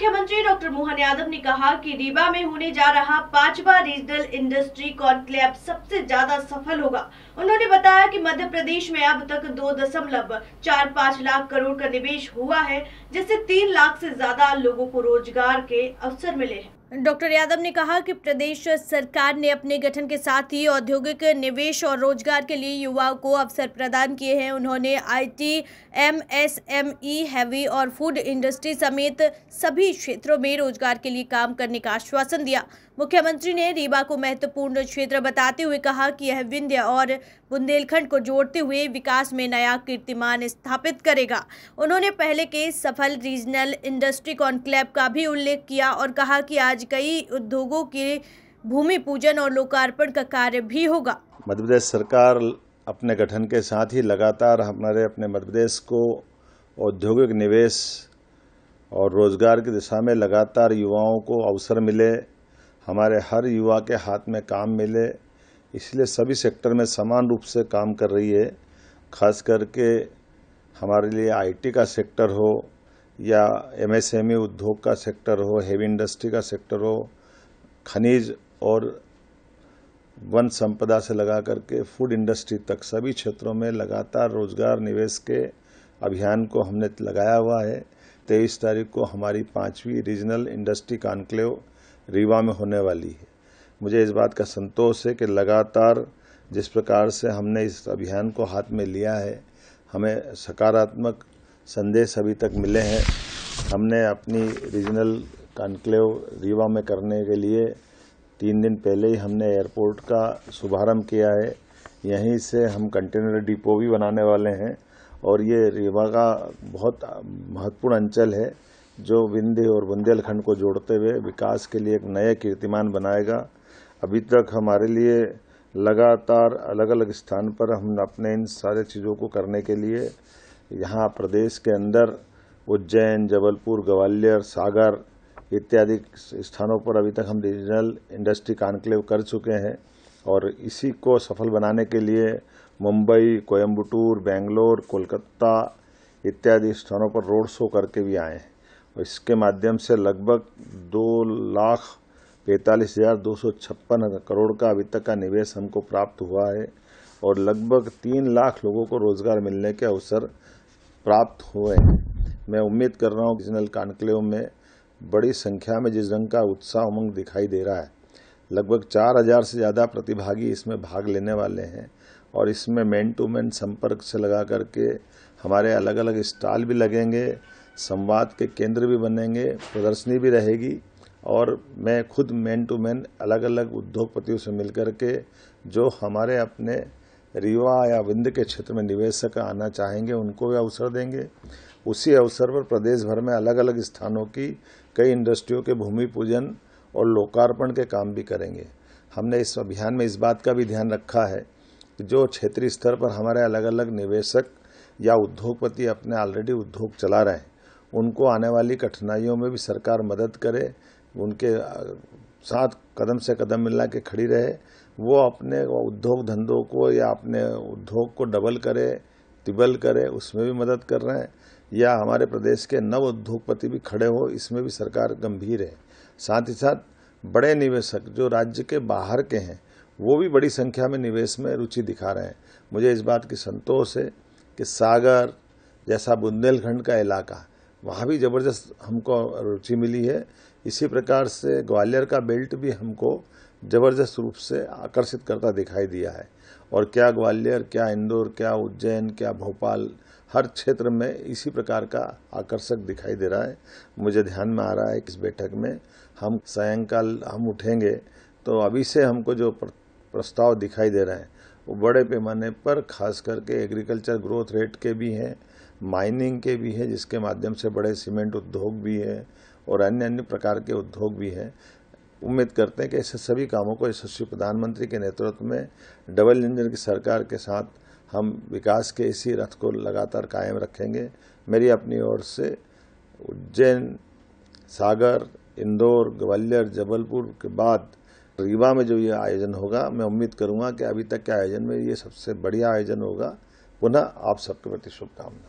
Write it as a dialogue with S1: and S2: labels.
S1: मुख्यमंत्री डॉक्टर मोहन यादव ने कहा कि रीवा में होने जा रहा 5वां रीजनल इंडस्ट्री कॉन्क्लेव सबसे ज्यादा सफल होगा। उन्होंने बताया कि मध्य प्रदेश में अब तक 2.45 लाख करोड़ का निवेश हुआ है, जिससे 3 लाख से ज्यादा लोगों को रोजगार के अवसर मिले हैं। डॉक्टर यादव ने कहा कि प्रदेश सरकार ने अपने गठन के साथ ही औद्योगिक निवेश और रोजगार के लिए युवाओं को अवसर प्रदान किए हैं। उन्होंने IT, MSME, हैवी और फूड इंडस्ट्री समेत सभी क्षेत्रों में रोजगार के लिए काम करने का आश्वासन दिया। मुख्यमंत्री ने रीवा को महत्वपूर्ण क्षेत्र बताते हुए कहा कि यह विंध्य और बुंदेलखंड को जोड़ते हुए विकास में नया कीर्तिमान स्थापित करेगा। उन्होंने पहले के सफल रीजनल इंडस्ट्री कॉन्क्लेव का भी उल्लेख किया और कहा कि आज कई उद्योगों के भूमि पूजन और लोकार्पण का कार्य भी होगा।
S2: मध्य प्रदेश सरकार अपने गठन के साथ ही लगातार अपने मध्य प्रदेश को औद्योगिक निवेश और रोजगार की दिशा में लगातार युवाओं को अवसर मिले, हमारे हर युवा के हाथ में काम मिले, इसलिए सभी सेक्टर में समान रूप से काम कर रही है। खास करके हमारे लिए IT का सेक्टर हो या MSME उद्योग का सेक्टर हो, हेवी इंडस्ट्री का सेक्टर हो, खनिज और वन संपदा से लगा करके फूड इंडस्ट्री तक सभी क्षेत्रों में लगातार रोजगार निवेश के अभियान को हमने लगाया हुआ है। 23 तारीख को हमारी 5वीं रीजनल इंडस्ट्री कॉन्क्लेव रीवा में होने वाली है। मुझे इस बात का संतोष है कि लगातार जिस प्रकार से हमने इस अभियान को हाथ में लिया है, हमें सकारात्मक संदेश अभी तक मिले हैं। हमने अपनी रीजनल कॉन्क्लेव रीवा में करने के लिए 3 दिन पहले ही हमने एयरपोर्ट का शुभारंभ किया है। यहीं से हम कंटेनर डिपो भी बनाने वाले हैं और ये रीवा का बहुत महत्वपूर्ण अंचल है जो विंध्य और बुंदेलखंड को जोड़ते हुए विकास के लिए एक नया कीर्तिमान बनाएगा। अभी तक हमारे लिए लगातार अलग अलग स्थान पर हम अपने इन सारे चीज़ों को करने के लिए यहाँ प्रदेश के अंदर उज्जैन, जबलपुर, ग्वालियर, सागर इत्यादि स्थानों पर अभी तक हम रीजनल इंडस्ट्री कॉन्क्लेव कर चुके हैं और इसी को सफल बनाने के लिए मुंबई, कोयम्बटूर, बेंगलोर, कोलकाता इत्यादि स्थानों पर रोड शो करके भी आए हैं और इसके माध्यम से लगभग 2,45,256 करोड़ का अभी तक का निवेश हमको प्राप्त हुआ है और लगभग 3 लाख लोगों को रोजगार मिलने के अवसर प्राप्त हुए हैं। मैं उम्मीद कर रहा हूँ कि रीजनल कॉन्क्लेव में बड़ी संख्या में जिस ढंग का उत्साह उमंग दिखाई दे रहा है, लगभग 4,000 से ज़्यादा प्रतिभागी इसमें भाग लेने वाले हैं और इसमें मैन टू मैन संपर्क से लगा करके हमारे अलग अलग स्टॉल भी लगेंगे, संवाद के केंद्र भी बनेंगे, प्रदर्शनी भी रहेगी और मैं खुद मैन टू मैन अलग अलग उद्योगपतियों से मिलकर के जो हमारे अपने रीवा या विंध्य के क्षेत्र में निवेशक आना चाहेंगे उनको भी अवसर देंगे। उसी अवसर पर प्रदेश भर में अलग अलग स्थानों की कई इंडस्ट्रियों के भूमि पूजन और लोकार्पण के काम भी करेंगे। हमने इस अभियान में इस बात का भी ध्यान रखा है कि जो क्षेत्रीय स्तर पर हमारे अलग अलग निवेशक या उद्योगपति अपने ऑलरेडी उद्योग चला रहे हैं, उनको आने वाली कठिनाइयों में भी सरकार मदद करे, उनके साथ कदम से कदम मिला के खड़ी रहे, वो अपने उद्योग धंधों को या अपने उद्योग को डबल करे, तिबल करे, उसमें भी मदद कर रहे हैं या हमारे प्रदेश के नव उद्योगपति भी खड़े हो, इसमें भी सरकार गंभीर है। साथ ही साथ बड़े निवेशक जो राज्य के बाहर के हैं वो भी बड़ी संख्या में निवेश में रुचि दिखा रहे हैं। मुझे इस बात की संतोष है कि सागर जैसा बुंदेलखंड का इलाका, वहाँ भी ज़बरदस्त हमको रुचि मिली है। इसी प्रकार से ग्वालियर का बेल्ट भी हमको ज़बरदस्त रूप से आकर्षित करता दिखाई दिया है और क्या ग्वालियर, क्या इंदौर, क्या उज्जैन, क्या भोपाल, हर क्षेत्र में इसी प्रकार का आकर्षक दिखाई दे रहा है। मुझे ध्यान में आ रहा है कि इस बैठक में हम सायंकाल हम उठेंगे तो अभी से हमको जो प्रस्ताव दिखाई दे रहे हैं वो बड़े पैमाने पर खास करके एग्रीकल्चर ग्रोथ रेट के भी हैं, माइनिंग के भी हैं, जिसके माध्यम से बड़े सीमेंट उद्योग भी हैं और अन्य अन्य प्रकार के उद्योग भी हैं। उम्मीद करते हैं कि ऐसे सभी कामों को यशस्वी प्रधानमंत्री के नेतृत्व में डबल इंजन की सरकार के साथ हम विकास के इसी रथ को लगातार कायम रखेंगे। मेरी अपनी ओर से उज्जैन, सागर, इंदौर, ग्वालियर, जबलपुर के बाद रीवा में जो ये आयोजन होगा, मैं उम्मीद करूंगा कि अभी तक के आयोजन में ये सबसे बढ़िया आयोजन होगा। पुनः आप सबके प्रति शुभकामना।